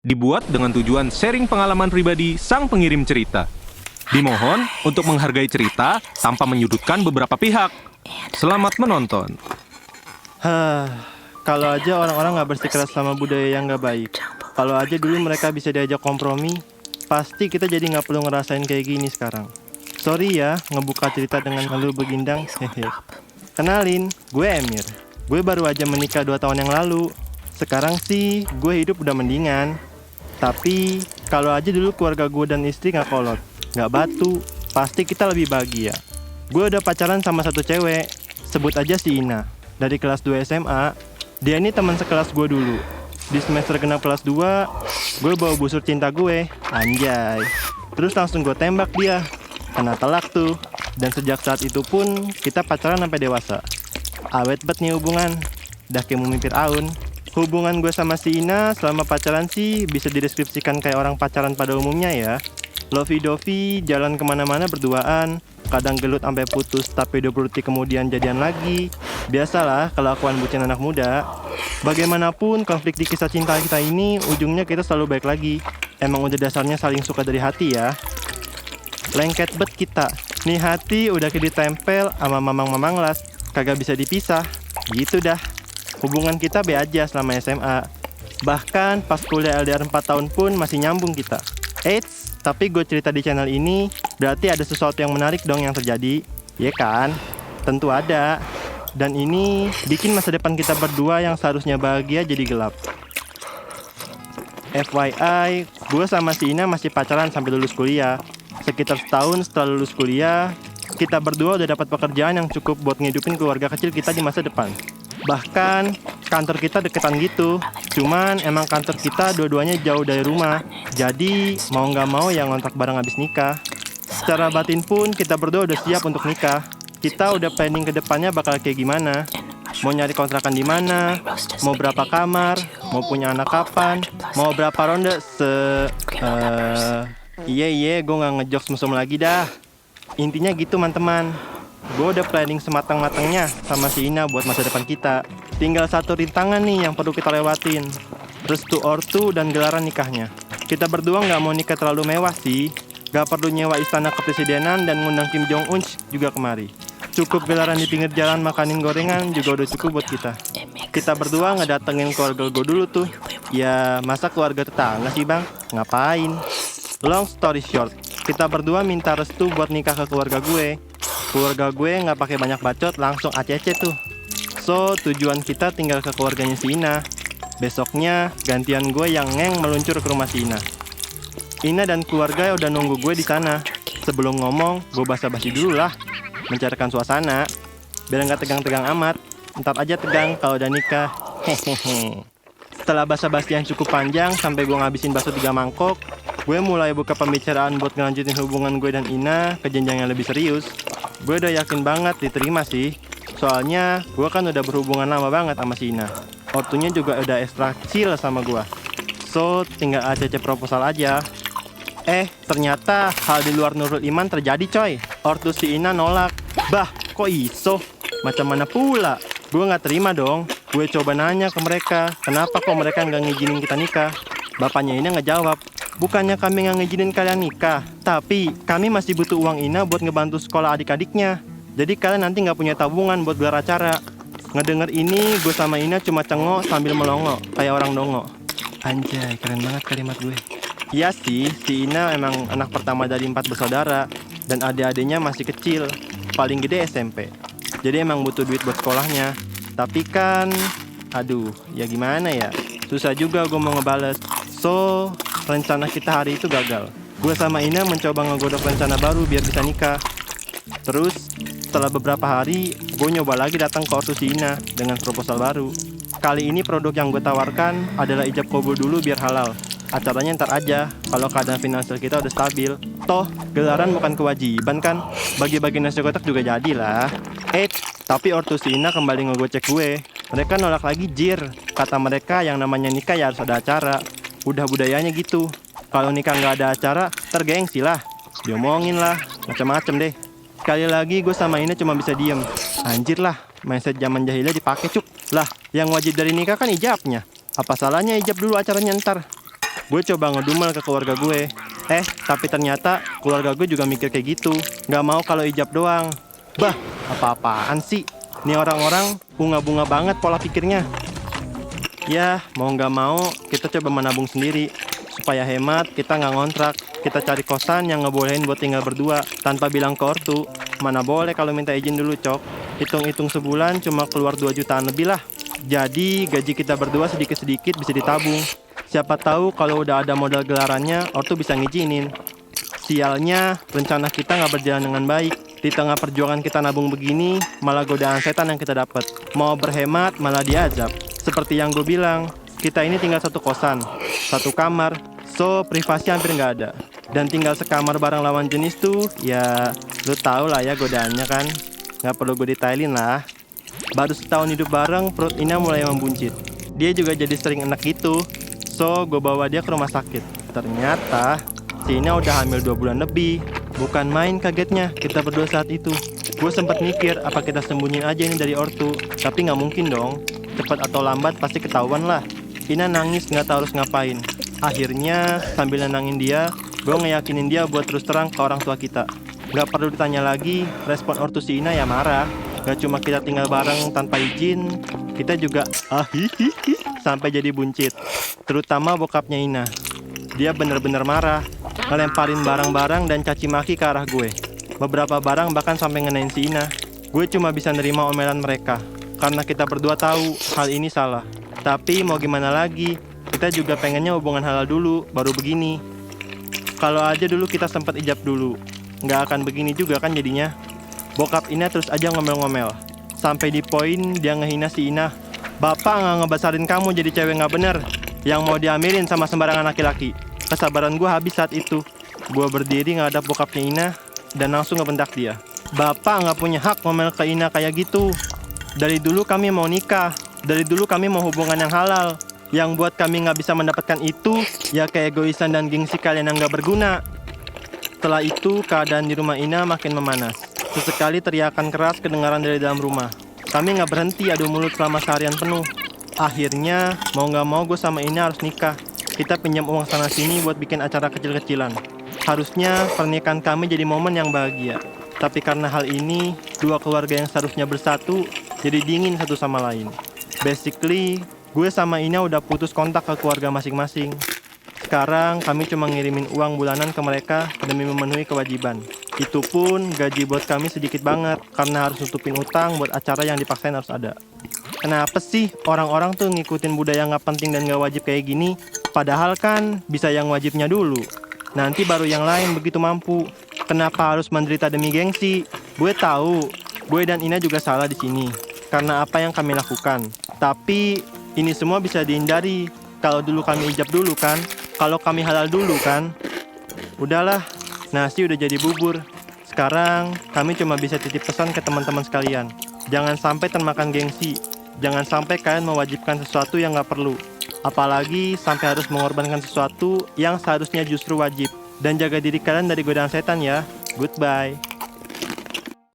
dibuat dengan tujuan sharing pengalaman pribadi sang pengirim cerita. Dimohon untuk menghargai cerita tanpa menyudutkan beberapa pihak. Selamat menonton. Kalau aja orang-orang nggak bersikeras sama budaya yang nggak baik. Kalau aja dulu mereka bisa diajak kompromi, pasti kita jadi nggak perlu ngerasain kayak gini sekarang. Sorry ya, ngebuka cerita dengan ngeluh begindang. Hehe. Kenalin, gue Emir. Gue baru aja menikah 2 tahun yang lalu. Sekarang sih, gue hidup udah mendingan. Tapi, kalau aja dulu keluarga gue dan istri nggak kolot, nggak batu, pasti kita lebih bahagia. Gue udah pacaran sama satu cewek, sebut aja si Ina. Dari kelas 2 SMA, dia ini teman sekelas gue dulu. Di semester genap kelas 2, gue bawa busur cinta gue, anjay. Terus langsung gue tembak dia, kena telak tuh. Dan sejak saat itu pun, kita pacaran sampai dewasa. Awet bet nih hubungan, dah kayak mau mimpir aun. Hubungan gue sama si Ina selama pacaran sih bisa dideskripsikan kayak orang pacaran pada umumnya ya. Lovey-dovey, jalan kemana-mana berduaan, kadang gelut sampai putus tapi 20 detik kemudian jadian lagi. Biasalah kelakuan bucin anak muda. Bagaimanapun konflik di kisah cinta kita ini ujungnya kita selalu baik lagi. Emang udah dasarnya saling suka dari hati ya. Lengket bet kita. Nih hati udah kayak ditempel sama mamang-mamang las, kagak bisa dipisah. Gitu dah. Hubungan kita be aja selama SMA. Bahkan pas kuliah LDR 4 tahun pun masih nyambung kita. Eits, tapi gue cerita di channel ini berarti ada sesuatu yang menarik dong yang terjadi. Iya kan? Tentu ada. Dan ini bikin masa depan kita berdua yang seharusnya bahagia jadi gelap. FYI, gue sama si Ina masih pacaran sampai lulus kuliah. Sekitar setahun setelah lulus kuliah, kita berdua udah dapat pekerjaan yang cukup buat ngidupin keluarga kecil kita di masa depan. Bahkan kantor kita deketan gitu. Cuman emang kantor kita dua-duanya jauh dari rumah. Jadi mau nggak mau yang ngontrak bareng habis nikah. Secara batin pun kita berdua udah siap untuk nikah. Kita udah planning ke depannya bakal kayak gimana. Mau nyari kontrakan di mana, mau berapa kamar, mau punya anak kapan, mau berapa ronde Iya, gue nggak ngejokes mesum lagi dah. Intinya gitu teman-teman. Gue udah planning sematang-matangnya sama si Ina buat masa depan kita. Tinggal satu rintangan nih yang perlu kita lewatin. Restu ortu dan gelaran nikahnya. Kita berdua nggak mau nikah terlalu mewah sih. Gak perlu nyewa istana kepresidenan dan ngundang Kim Jong-un juga kemari. Cukup gelaran di pinggir jalan makanin gorengan juga udah cukup buat kita. Kita berdua ngedatengin keluarga gue dulu tuh. Ya masa keluarga tetangga sih bang? Ngapain? Long story short, kita berdua minta restu buat nikah ke keluarga gue. Keluarga gue nggak pakai banyak bacot, langsung ACC tuh. So, tujuan kita tinggal ke keluarganya si Ina. Besoknya, gantian gue yang meluncur ke rumah si Ina. Ina dan keluarga udah nunggu gue di sana. Sebelum ngomong, gue basa-basi dulu lah. Mencairkan suasana, biar nggak tegang-tegang amat. Ntar aja tegang kalau udah nikah. Hehehe. Setelah basa-basi yang cukup panjang, sampai gue ngabisin bakso 3 mangkok, gue mulai buka pembicaraan buat ngelanjutin hubungan gue dan Ina ke jenjang yang lebih serius. Gue udah yakin banget diterima sih. Soalnya gue kan udah berhubungan lama banget sama si Ina. Ortunya juga udah ekstra chill sama gue. So tinggal ACC proposal aja. Ternyata hal di luar nurul iman terjadi coy. Ortu si Ina nolak. Bah, kok iso? Macam mana pula? Gue gak terima dong. Gue coba nanya ke mereka, kenapa kok mereka gak ngizinin kita nikah? Bapaknya Ina ngejawab, bukannya kami nggak ngizinin kalian nikah, tapi kami masih butuh uang Ina buat ngebantu sekolah adik-adiknya. Jadi kalian nanti nggak punya tabungan buat gelar acara. Ngedenger ini, gue sama Ina cuma cengok sambil melongo, kayak orang dongo. Anjay, keren banget kalimat gue. Iya sih, si Ina emang anak pertama dari 4 bersaudara, dan adik-adiknya masih kecil, paling gede SMP. Jadi emang butuh duit buat sekolahnya. Tapi kan, aduh, ya gimana ya? Susah juga gue mau ngebales. So, rencana kita hari itu gagal. Gue sama Ina mencoba ngegodok rencana baru biar bisa nikah. Terus, setelah beberapa hari, gue nyoba lagi datang ke ortu si Ina dengan proposal baru. Kali ini produk yang gue tawarkan adalah ijab kabul dulu biar halal. Acaranya ntar aja, kalau keadaan finansial kita udah stabil. Toh, gelaran bukan kewajiban kan? Bagi-bagi nasi kotak juga jadilah. Tapi ortu si Ina kembali ngegocek gue. Mereka nolak lagi jir. Kata mereka yang namanya nikah ya harus ada acara. Udah budayanya gitu. Kalau nikah nggak ada acara, tergengsi lah. Diomongin lah, macam-macam deh. Sekali lagi gue sama Ina cuma bisa diem. Anjir lah, mindset zaman jahilnya dipakai cuk. Lah, yang wajib dari nikah kan ijabnya. Apa salahnya ijab dulu acaranya ntar? Gue coba ngedumel ke keluarga gue. Tapi ternyata keluarga gue juga mikir kayak gitu. Gak mau kalau ijab doang. Bah, apa-apaan sih? Nih orang-orang bunga-bunga banget pola pikirnya. Ya, mau nggak mau kita coba menabung sendiri. Supaya hemat, kita nggak ngontrak. Kita cari kosan yang ngebolehin buat tinggal berdua tanpa bilang ke ortu. Mana boleh kalau minta izin dulu, Cok. Hitung-hitung sebulan cuma keluar 2 jutaan lebih lah. Jadi gaji kita berdua sedikit-sedikit bisa ditabung. Siapa tahu kalau udah ada modal gelarannya, ortu bisa ngizinin. Sialnya, rencana kita nggak berjalan dengan baik. Di tengah perjuangan kita nabung begini, malah godaan setan yang kita dapat. Mau berhemat, malah diazab. Seperti yang gue bilang, kita ini tinggal satu kosan, satu kamar, so privasi hampir nggak ada. Dan tinggal sekamar bareng lawan jenis tuh, ya lu tau lah ya godaannya kan. Nggak perlu gue detailin lah. Baru setahun hidup bareng, perut Ina mulai membuncit. Dia juga jadi sering enak gitu, so gue bawa dia ke rumah sakit. Ternyata si Ina udah hamil 2 bulan lebih. Bukan main kagetnya kita berdua saat itu. Gue sempat mikir apa kita sembunyiin aja ini dari ortu, tapi nggak mungkin dong. Cepat atau lambat pasti ketahuan lah. Ina nangis nggak tahu harus ngapain. Akhirnya sambil nenangin dia, gue ngeyakinin dia buat terus terang ke orang tua kita. Nggak perlu ditanya lagi, respon ortu si Ina ya marah. Gak cuma kita tinggal bareng tanpa izin, kita juga sampai jadi buncit. Terutama bokapnya Ina. Dia bener-bener marah, ngelemparin barang-barang dan caci maki ke arah gue. Beberapa barang bahkan sampai ngenain si Ina. Gue cuma bisa nerima omelan mereka, karena kita berdua tahu hal ini salah. Tapi mau gimana lagi, kita juga pengennya hubungan halal dulu, baru begini. Kalau aja dulu kita sempat ijab dulu, nggak akan begini juga kan jadinya. Bokap Ina terus aja ngomel-ngomel. Sampai di poin dia ngehina si Ina. Bapak nggak ngebesarin kamu jadi cewek nggak bener, yang mau diambilin sama sembarangan laki-laki. Kesabaran gue habis saat itu. Gue berdiri ngadap bokapnya Ina dan langsung ngebentak dia. Bapak nggak punya hak ngomel ke Ina kayak gitu. Dari dulu kami mau nikah. Dari dulu kami mau hubungan yang halal. Yang buat kami nggak bisa mendapatkan itu, ya keegoisan dan gengsi kalian yang nggak berguna. Setelah itu, keadaan di rumah Ina makin memanas. Sesekali teriakan keras kedengaran dari dalam rumah. Kami nggak berhenti adu mulut selama seharian penuh. Akhirnya, mau nggak mau gue sama Ina harus nikah. Kita pinjam uang sana-sini buat bikin acara kecil-kecilan. Harusnya pernikahan kami jadi momen yang bahagia. Tapi karena hal ini, dua keluarga yang seharusnya bersatu, jadi dingin satu sama lain. Basically, gue sama Ina udah putus kontak ke keluarga masing-masing. Sekarang kami cuma ngirimin uang bulanan ke mereka demi memenuhi kewajiban. Itu pun gaji buat kami sedikit banget karena harus nutupin utang buat acara yang dipaksain harus ada. Kenapa sih orang-orang tuh ngikutin budaya nggak penting dan nggak wajib kayak gini? Padahal kan bisa yang wajibnya dulu. Nanti baru yang lain begitu mampu. Kenapa harus menderita demi gengsi? Gue tahu, gue dan Ina juga salah di sini karena apa yang kami lakukan. Tapi ini semua bisa dihindari kalau dulu kami ijab dulu kan. Kalau kami halal dulu kan. Udahlah, nasi udah jadi bubur. Sekarang kami cuma bisa titip pesan ke teman-teman sekalian. Jangan sampai termakan gengsi. Jangan sampai kalian mewajibkan sesuatu yang gak perlu. Apalagi sampai harus mengorbankan sesuatu yang seharusnya justru wajib. Dan jaga diri kalian dari godaan setan ya. Goodbye.